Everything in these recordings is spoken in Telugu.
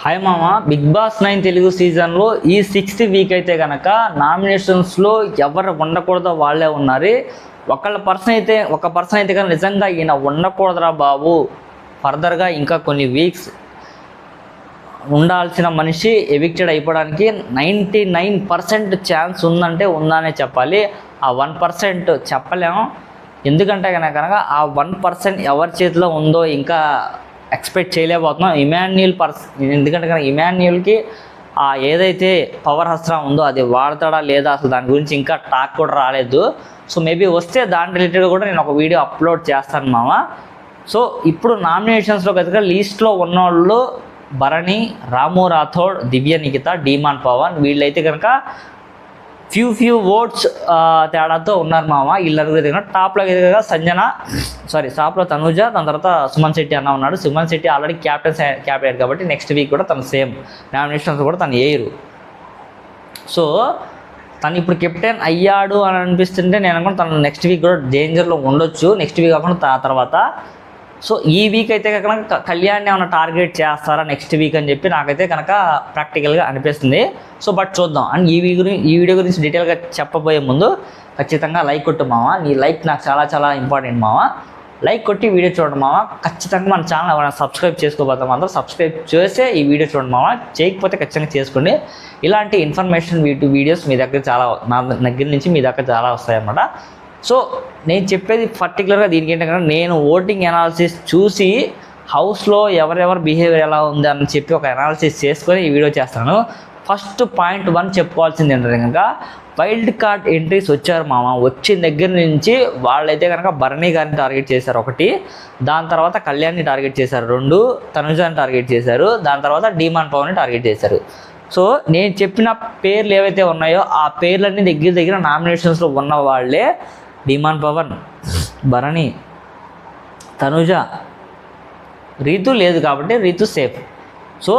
హాయ్ మామ, బిగ్ బాస్ 9 తెలుగు సీజన్లో ఈ 6th వీక్ అయితే కనుక నామినేషన్స్లో ఎవరు ఉండకూడదో వాళ్ళే ఉన్నారు. ఒక పర్సన్ అయితే కనుక నిజంగా ఈయన ఉండకూడదురా బాబు, ఫర్దర్గా ఇంకా కొన్ని వీక్స్ ఉండాల్సిన మనిషి ఎవిక్టెడ్ అయిపోవడానికి 99% ఛాన్స్ ఉందంటే ఉందనే చెప్పాలి. ఆ 1% చెప్పలేము. ఎందుకంటే కనుక ఆ 1% ఎవరి చేతిలో ఉందో ఇంకా ఎక్స్పెక్ట్ చేయలేకపోతున్నాం. ఎందుకంటే కనుక ఇమాన్యుయల్కి ఏదైతే పవర్ హస్త్రం ఉందో అది వాడతాడా లేదా అసలు దాని గురించి ఇంకా టాక్ కూడా రాలేదు. సో మేబీ వస్తే దాని రిలేటెడ్గా కూడా నేను ఒక వీడియో అప్లోడ్ చేస్తాను మామ. సో ఇప్పుడు నామినేషన్స్లో కనుక లీస్ట్లో ఉన్నవాళ్ళు భరణి, రాము రాథోడ్, దివ్య నిఖిత, డీమాన్ పవన్ వీళ్ళైతే కనుక ఫ్యూ ఓట్స్ తేడాతో ఉన్నారు మామ. వీళ్ళందరూ దగ్గర టాప్లో కనుక టాప్లో తనుజ, దాని తర్వాత సుమన్ శెట్టి అన్న ఉన్నాడు. సుమన్ శెట్టి ఆల్రెడీ క్యాప్టెన్ కాబట్టి నెక్స్ట్ వీక్ కూడా తను సేమ్ నామినేషన్స్ కూడా తను వేయరు. సో తను ఇప్పుడు కెప్టెన్ అయ్యాడు అని అనిపిస్తుంటే నేను అనుకుంటే తను నెక్స్ట్ వీక్ కూడా డేంజర్లో ఉండొచ్చు. నెక్స్ట్ వీక్ కాకుండా తర్వాత సో ఈ వీక్ అయితే కనుక కళ్యాణ్ ఏమైనా టార్గెట్ చేస్తారా నెక్స్ట్ వీక్ అని చెప్పి నాకైతే కనుక ప్రాక్టికల్గా అనిపిస్తుంది. సో బట్ చూద్దాం. అండ్ ఈ వీడియో గురించి డీటెయిల్గా చెప్పబోయే ముందు ఖచ్చితంగా లైక్ కొట్టు మామ. నీ లైక్ నాకు చాలా చాలా ఇంపార్టెంట్ మామ. లైక్ కొట్టి వీడియో చూడండి మామ. ఖచ్చితంగా మన ఛానల్ ఎవరైనా సబ్స్క్రైబ్ చేసుకోబోతాం, అందరూ సబ్స్క్రైబ్ చేసే ఈ వీడియో చూడండి మామ. చేయకపోతే ఖచ్చితంగా చేసుకోండి. ఇలాంటి ఇన్ఫర్మేషన్ వీడియోస్ మీ దగ్గర నా దగ్గర నుంచి మీ దగ్గర చాలా వస్తాయన్నమాట. సో నేను చెప్పేది పర్టికులర్గా దీనికి ఏంటంటే నేను ఓటింగ్ అనాలిసిస్ చూసి హౌస్లో ఎవరెవరు బిహేవియర్ ఎలా ఉంది అని చెప్పి ఒక అనాలిసిస్ చేసుకొని ఈ వీడియో చేస్తాను. ఫస్ట్ పాయింట్ 1 చెప్పుకోవాల్సింది ఏంటంటే కనుక వైల్డ్ కార్డ్ ఎంట్రీస్ వచ్చారు మామ. వచ్చిన దగ్గర నుంచి వాళ్ళైతే కనుక భరణి గారిని టార్గెట్ చేశారు 1, దాని తర్వాత కళ్యాణ్ని టార్గెట్ చేశారు 2, తనుజాని టార్గెట్ చేశారు, దాని తర్వాత డీమాన్ పవన్ని టార్గెట్ చేశారు. సో నేను చెప్పిన పేర్లు ఏవైతే ఉన్నాయో ఆ పేర్లన్నీ దగ్గర నామినేషన్స్లో ఉన్న వాళ్ళే. డీమాన్ పవన్, భరణి, తనుజ, రీతు లేదు కాబట్టి రీతు సేఫ్. సో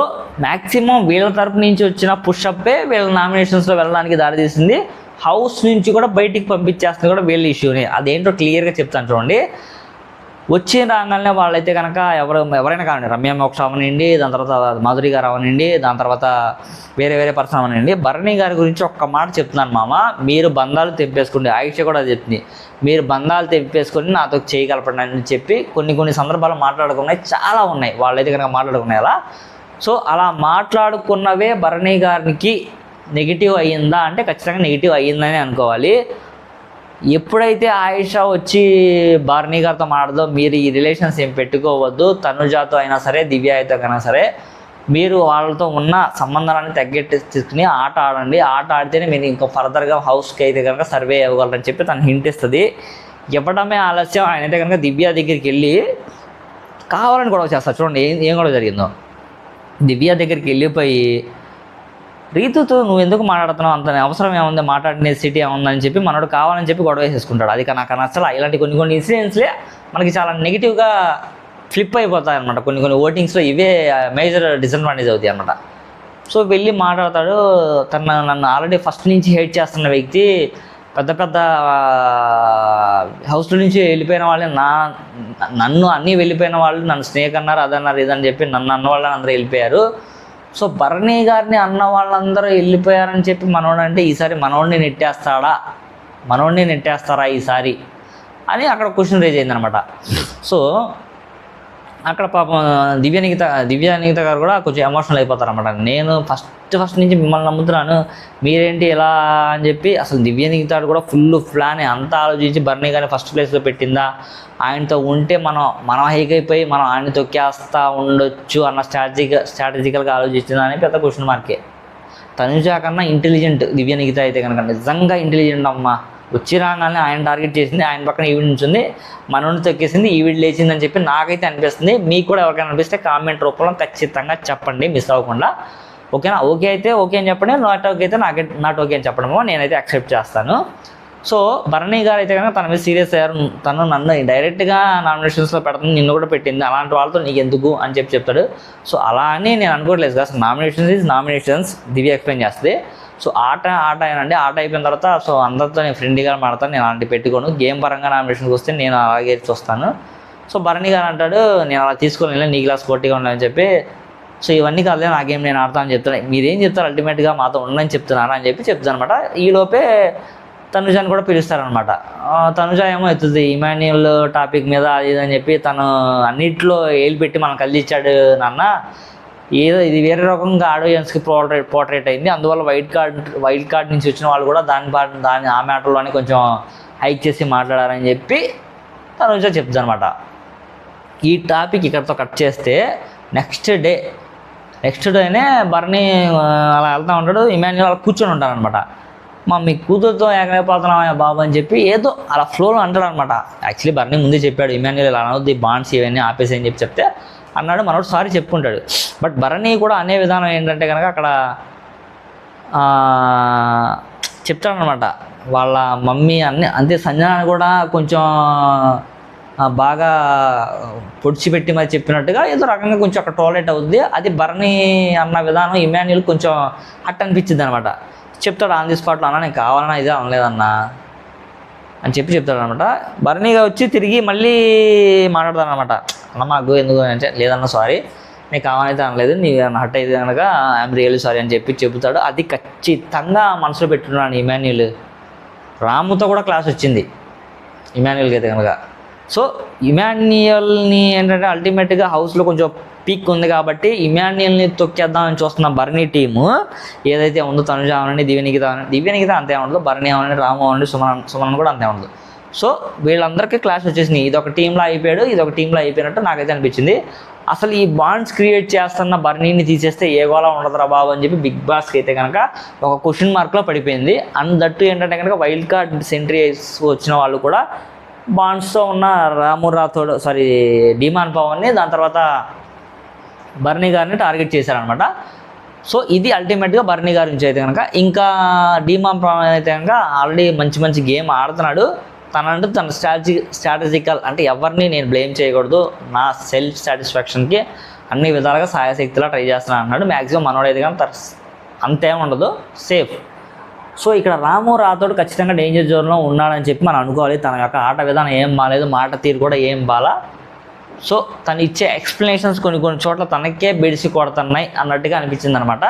మ్యాక్సిమం వీళ్ళ తరపు నుంచి వచ్చిన పుషప్పే వీళ్ళ నామినేషన్స్లో వెళ్ళడానికి దారితీసింది. హౌస్ నుంచి కూడా బయటికి పంపించేస్తుంది కూడా వీళ్ళ ఇష్యూని. అదేంటో క్లియర్గా చెప్తాను చూడండి. వచ్చిన రాగానే వాళ్ళైతే కనుక ఎవరైనా కావండి, రమ్య మోక్ష అవనండి, దాని తర్వాత మాధురి గారు అవనండి, దాని తర్వాత వేరే పర్సన్ అవనండి, భరణి గారి గురించి ఒక్క మాట చెప్తున్నాను మామ. మీరు బంధాలు తెంపేసుకోండి. ఆయుష కూడా అది చెప్తుంది, మీరు బంధాలు తెంపేసుకొని నాతో చేయగలపండి అని చెప్పి కొన్ని సందర్భాలు మాట్లాడుకున్నాయి, చాలా ఉన్నాయి. వాళ్ళైతే కనుక మాట్లాడుకున్నాయి అలా. సో అలా మాట్లాడుకున్నవే భరణి గారికి నెగిటివ్ అయ్యిందా అంటే ఖచ్చితంగా నెగిటివ్ అయ్యిందని అనుకోవాలి. ఎప్పుడైతే ఆయిష వచ్చి భరణి గారితో మాట్లాడదో మీరు ఈ రిలేషన్స్ ఏం పెట్టుకోవద్దు, తనుజాతో అయినా సరే దివ్య అయితే అయినా సరే మీరు వాళ్ళతో ఉన్న సంబంధాలను తగ్గెట్టుకుని ఆట ఆడండి. ఆట ఆడితేనే మీరు ఇంకా ఫర్దర్గా హౌస్కి అయితే కనుక సర్వే అవ్వగలరని చెప్పి తను హింట్ ఇస్తుంది. ఇవ్వడమే ఆలస్యం. ఆయన అయితే కనుక దివ్య దగ్గరికి వెళ్ళి కావాలని గొడవ చేస్తారు. చూడండి ఏం గొడవ జరిగిందో. దివ్య దగ్గరికి వెళ్ళిపోయి రీతుతో నువ్వు ఎందుకు మాట్లాడుతున్నావు, అంత అవసరం ఏముంది, మాట్లాడిన సిటీ ఏముందని చెప్పి మనోడు కావాలని చెప్పి గొడవ వేసేసుకుంటాడు. అది నాకు నచ్చలా. ఇలాంటి కొన్ని ఇన్సిడెంట్స్లే మనకి చాలా నెగిటివ్గా ఫ్లిప్ అయిపోతాయి అనమాట. కొన్ని ఓటింగ్స్లో ఇవే మేజర్ డిసడ్వాంటేజ్ అవుతాయి అనమాట. సో వెళ్ళి మాట్లాడతాడు. నన్ను ఆల్రెడీ ఫస్ట్ నుంచి హేట్ చేస్తున్న వ్యక్తి, పెద్ద హౌస్లో నుంచి వెళ్ళిపోయిన వాళ్ళని నన్ను అన్నీ వెళ్ళిపోయిన వాళ్ళు నన్ను స్నేక్ అన్నారు, అదన్నారు, ఇదని చెప్పి నన్ను అన్న వాళ్ళని అందరూ వెళ్ళిపోయారు. సో భరణి గారిని అన్న వాళ్ళందరూ వెళ్ళిపోయారని చెప్పి మనోడు అంటే ఈసారి మనోడిని నెట్టేస్తారా ఈసారి అని అక్కడ క్వశ్చన్ రేజ్ అయిందనమాట. సో అక్కడ పాపం దివ్య నిఖిత గారు కూడా కొంచెం ఎమోషనల్ అయిపోతారన్నమాట. నేను ఫస్ట్ నుంచి మిమ్మల్ని నమ్ముతున్నాను, మీరేంటి ఎలా అని చెప్పి. అసలు దివ్య నిఖిత కూడా ఫుల్ ప్లాన్ అంతా ఆలోచించి భరణి గారిని ఫస్ట్ ప్లేస్లో పెట్టిందా, ఆయనతో ఉంటే మనం హైకైపోయి మనం ఆయన తొక్కేస్తా ఉండొచ్చు అన్న స్ట్రాటజికల్గా ఆలోచించిందా అని పెద్ద క్వశ్చన్ మార్కే. తనుజ కన్నా ఇంటెలిజెంట్ దివ్య నిఖిత అయితే కనుక, నిజంగా ఇంటెలిజెంట్ అమ్మ. వచ్చి రాగానే ఆయన టార్గెట్ చేసింది, ఆయన పక్కన ఈవిడ నుంచింది, మనోడిని తొక్కేసింది, ఈవిడ లేచిందని చెప్పి నాకైతే అనిపిస్తుంది. మీకు కూడా ఎవరికైనా అనిపిస్తే కామెంట్ రూపంలో ఖచ్చితంగా చెప్పండి, మిస్ అవ్వకుండా. ఓకేనా? ఓకే అయితే ఓకే అని చెప్పండి, నాట్ ఓకే అయితే నాట్ ఓకే అని చెప్పడమో నేనైతే యాక్సెప్ట్ చేస్తాను. సో భరణి గారు అయితే కనుక తన మీద సీరియస్ అయ్యారు. తను నన్ను డైరెక్ట్గా నామినేషన్స్లో పెడుతుంది, నిన్ను కూడా పెట్టింది, అలాంటి వాళ్ళతో నీకు ఎందుకు అని చెప్తాడు. సో అలా అని నేను అనుకోవట్లేదు కదా. నామినేషన్స్ దివ్య ఎక్స్ప్లెయిన్ చేస్తుంది. సో ఆట ఏనండి. ఆట అయిపోయిన తర్వాత సో అందరితో నేను ఫ్రెండ్లీగా మాడతాను, నేను అలాంటి పెట్టుకోను. గేమ్ పరంగా నామినేషన్కి వస్తే నేను అలాగే చూస్తాను. సో భరణి గారు అంటాడు, నేను అలా తీసుకొని నీకు ఇలా స్పోర్టీగా ఉండాలని చెప్పి సో ఇవన్నీ కాదులే నా గేమ్ నేను ఆడతా అని చెప్తాను. మీరేం చెప్తారు అల్టిమేట్గా మాతో ఉండని చెప్తున్నారా అని చెప్తాను అనమాట. ఈలోపే తనుజాని కూడా పిలుస్తారనమాట. తనుజ ఏమో ఎత్తుతుంది ఇమాన్యుయల్ టాపిక్ మీద అది ఇది అని చెప్పి తను అన్నింటిలో ఏలు పెట్టి మనం కలిసిచ్చాడు నాన్న, ఏదో ఇది వేరే రకంగా ఆడియన్స్కి పోర్ట్రేట్ అయింది, అందువల్ల వైల్డ్ కార్డ్ నుంచి వచ్చిన వాళ్ళు కూడా దాని ఆ మ్యాటర్లోనే కొంచెం హైక్ చేసి మాట్లాడారని చెప్పి తనుజ చెప్తుంది అనమాట. ఈ టాపిక్ ఇక్కడితో కట్ చేస్తే నెక్స్ట్ డేనే బర్నీ అలా వెళ్తూ ఉంటాడు, ఇమాన్యుయల్ అలా కూర్చొని ఉంటారనమాట. మీ కూతురుతో ఏకైపోతున్నావా బాబు అని చెప్పి ఏదో అలా ఫ్లోలో అంటాడు అనమాట. యాక్చువల్లీ బర్నీ ముందే చెప్పాడు ఇమాన్యుయల్ ఇలా అనవద్దు, బాండ్స్ ఇవన్నీ ఆపేసి అని చెప్తే అన్నాడు. మనోడు సారీ చెప్పుకుంటాడు. బట్ బర్నీ కూడా అనే విధానం ఏంటంటే కనుక అక్కడ చెప్తాడనమాట వాళ్ళ మమ్మీ అన్నీ అంతే. సంజనాన్ని కూడా కొంచెం బాగా పొడిచిపెట్టి మరి చెప్పినట్టుగా ఏదో రకంగా కొంచెం అక్కడ టాలరేట్ అవుద్ది. అది బర్నీ అన్న విధానం ఇమాన్యుయల్ కొంచెం హట్ అనిపించింది అనమాట. చెప్తాడు ఆన్ ది స్పాట్లో, అన్న నేను కావాలన్నా ఇదే అనలేదన్నా అని చెప్తాడు అనమాట. బర్నీగా వచ్చి తిరిగి మళ్ళీ మాట్లాడతాను అనమాట. అన్న మాకు ఎందుకు అంటే లేదన్న సారీ, నీకు కావాలైతే అనలేదు, నీ హట్ అయితే కనుక ఐఎమ్ రియల్లీ సారీ అని చెప్తాడు. అది ఖచ్చితంగా మనసులో పెట్టున్నాను ఇమాన్యుయల్. రాముతో కూడా క్లాస్ వచ్చింది ఇమాన్యుయల్కి అయితే కనుక. సో ఇమాన్యుయల్ని ఏంటంటే అల్టిమేట్గా హౌస్లో కొంచెం పీక్ ఉంది కాబట్టి ఇమాన్యుయల్ని తొక్కేద్దామని చూస్తున్న బర్నీ టీము ఏదైతే ఉందో తనుజ అవనండి, దివ్యనికిత అంతే ఉండదు, బర్నీ అవనండి, రాము అవనండి, సుమన్ కూడా అంతే ఉండదు. సో వీళ్ళందరికీ క్లాస్ వచ్చేసినాయి. ఇదొక టీంలో అయిపోయినట్టు నాకైతే అనిపించింది. అసలు ఈ బాండ్స్ క్రియేట్ చేస్తున్న బర్నీని తీసేస్తే ఏ గోళ ఉండదురా బాబు అని చెప్పి బిగ్ బాస్కి అయితే కనుక ఒక క్వశ్చన్ మార్క్లో పడిపోయింది. అండ్ దట్టు ఏంటంటే కనుక వైల్డ్ కార్డ్ సెంట్రీ వచ్చిన వాళ్ళు కూడా బాండ్స్తో ఉన్న డిమాన్ పవన్ని దాని తర్వాత బర్నీ గారిని టార్గెట్ చేశారనమాట. సో ఇది అల్టిమేట్గా బర్నీ గారి నుంచి అయితే కనుక. ఇంకా డిమాన్ పవన్ అయితే కనుక ఆల్రెడీ మంచి గేమ్ ఆడుతున్నాడు. తనంటూ తన స్ట్రాటజికల్ అంటే ఎవరిని నేను బ్లేమ్ చేయకూడదు, నా సెల్ఫ్ సాటిస్ఫాక్షన్కి అన్ని విధాలుగా సాయశక్తిలా ట్రై చేస్తున్నాను అన్నాడు. మ్యాక్సిమం మనోడైతే కానీ అంతేం ఉండదు, సేఫ్. సో ఇక్కడ రాము రాథోడ్ ఖచ్చితంగా డేంజర్ జోన్లో ఉన్నాడని చెప్పి మనం అనుకోవాలి. తన యొక్క ఆట విధానం ఏం బాగాలేదు, మాట తీరు కూడా ఏం బాగా. సో తను ఇచ్చే ఎక్స్ప్లెనేషన్స్ కొన్ని చోట్ల తనకే బెడిసి కొడుతున్నాయి అన్నట్టుగా అనిపించింది అనమాట.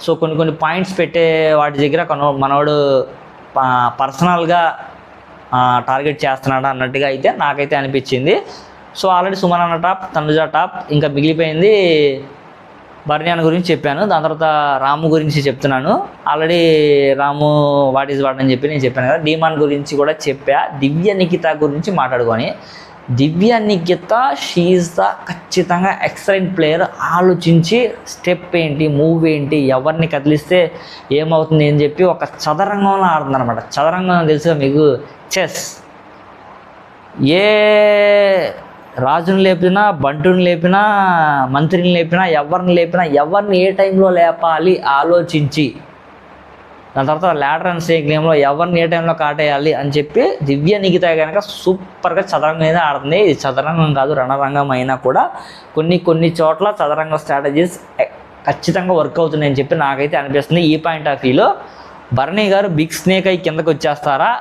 సో కొన్ని పాయింట్స్ పెట్టే వాటి దగ్గర మనోడు పర్సనల్గా టార్గెట్ చేస్తున్నాడు అన్నట్టుగా అయితే నాకైతే అనిపించింది. సో ఆల్రెడీ సుమన్ అన్న టాప్, తనుజ టాప్, ఇంకా మిగిలిపోయింది బర్నియాన్ గురించి చెప్పాను. దాని తర్వాత రాము గురించి చెప్తున్నాను. Already Ramu what is what అని చెప్పి నేను చెప్పాను కదా. డిమాన్ గురించి కూడా చెప్పా. దివ్య నిఖిత గురించి మాట్లాడుకొని, దివ్య నిఖిత షీఈస్ ద ఖచ్చితంగా ఎక్సలెంట్ ప్లేయర్. ఆలోచించి స్టెప్ ఏంటి, మూవ్ ఏంటి, ఎవరిని కదిలిస్తే ఏమవుతుంది అని చెప్పి ఒక చదరంగంలో ఆడుతుంది అనమాట. చదరంగం తెలుసుగా మీకు, చెస్. ఏ రాజుని లేపినా, బంటుని లేపినా, మంత్రిని లేపినా, ఎవరిని ఏ టైంలో లేపాలి ఆలోచించి, దాని తర్వాత ల్యాడర్ అండ్ స్నేక్ గేమ్లో ఎవరిని ఏ టైంలో కాటేయాలి అని చెప్పి దివ్య నిఖిత కనుక సూపర్గా చదరంగం మీద ఆడుతుంది. ఇది చదరంగం కాదు, రణరంగం అయినా కూడా కొన్ని చోట్ల చదరంగ స్ట్రాటజీస్ ఖచ్చితంగా వర్క్ అవుతున్నాయని చెప్పి నాకైతే అనిపిస్తుంది. ఈ పాయింట్ ఆఫ్ వ్యూలో బర్నీ గారు బిగ్ స్నేక్ అయి కిందకు వచ్చేస్తారా,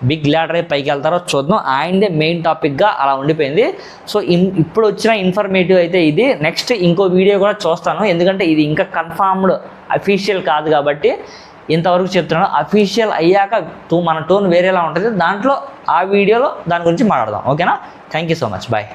బిగ్ ల్యాడర్ అయి పైకి వెళ్తారో చూద్దాం. ఆయనదే మెయిన్ టాపిక్గా అలా ఉండిపోయింది. సో ఇప్పుడు వచ్చిన ఇన్ఫర్మేటివ్ అయితే ఇది. నెక్స్ట్ ఇంకో వీడియో కూడా చూస్తాను, ఎందుకంటే ఇది ఇంకా కన్ఫర్మ్డ్ అఫీషియల్ కాదు కాబట్టి ఇంతవరకు చెప్తున్నాను. అఫీషియల్ అయ్యాక మన టోన్ వేరేలా ఉంటుంది, దాంట్లో ఆ వీడియోలో దాని గురించి మాట్లాడదాం. ఓకేనా? Thank you so much, bye.